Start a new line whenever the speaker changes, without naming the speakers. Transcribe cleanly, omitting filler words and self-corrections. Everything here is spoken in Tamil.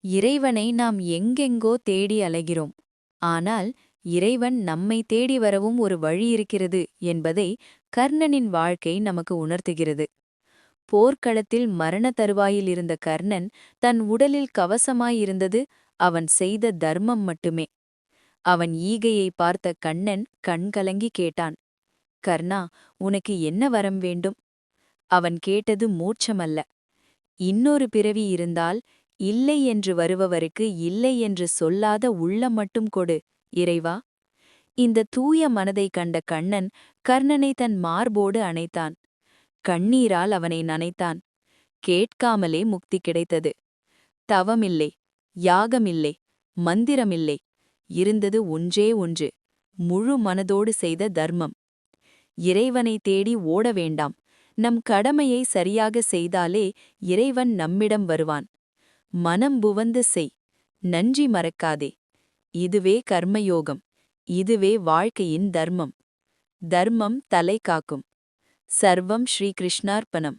இறைவனை நாம் எங்கெங்கோ தேடி அலைகிறோம். ஆனால் இறைவன் நம்மை தேடி வரவும் ஒரு வழி இருக்கிறது என்பதை கர்ணனின் வாழ்க்கை நமக்கு உணர்த்துகிறது. போர்க்களத்தில் மரண தருவாயில் இருந்த கர்ணன் தன் உடலில் கவசமாயிருந்தது அவன் செய்த தர்மம் மட்டுமே. அவன் ஈகையை பார்த்த கண்ணன் கண்கலங்கி கேட்டான், கர்ணா, உனக்கு என்ன வரம் வேண்டும்? அவன் கேட்டது மோட்சமல்ல, இன்னொரு பிறவி இருந்தால் இல்லை என்று வருபவருக்கு இல்லை என்று சொல்லாத உள்ளம் மட்டும் கொடு, இறைவா. இந்த தூய மனதை கண்ட கண்ணன் கர்ணனை தன் மார்போடு அணைத்தான். கண்ணீரால் அவனை நனைத்தான். கேட்காமலே முக்தி கிடைத்தது. தவமில்லை, யாகமில்லை, மந்திரமில்லை. இருந்தது ஒன்றே ஒன்று, முழு மனதோடு செய்த தர்மம். இறைவனை தேடி ஓட வேண்டாம். நம் கடமையை சரியாக செய்தாலே இறைவன் நம்மிடம் வருவான். மனம் புவந்து செய், நன்றி மறக்காதே. இதுவே கர்மயோகம். இதுவே வாழ்க்கையின் தர்மம். தர்மம் தலை காக்கும். சர்வம் ஸ்ரீ கிருஷ்ணார்ப்பணம்.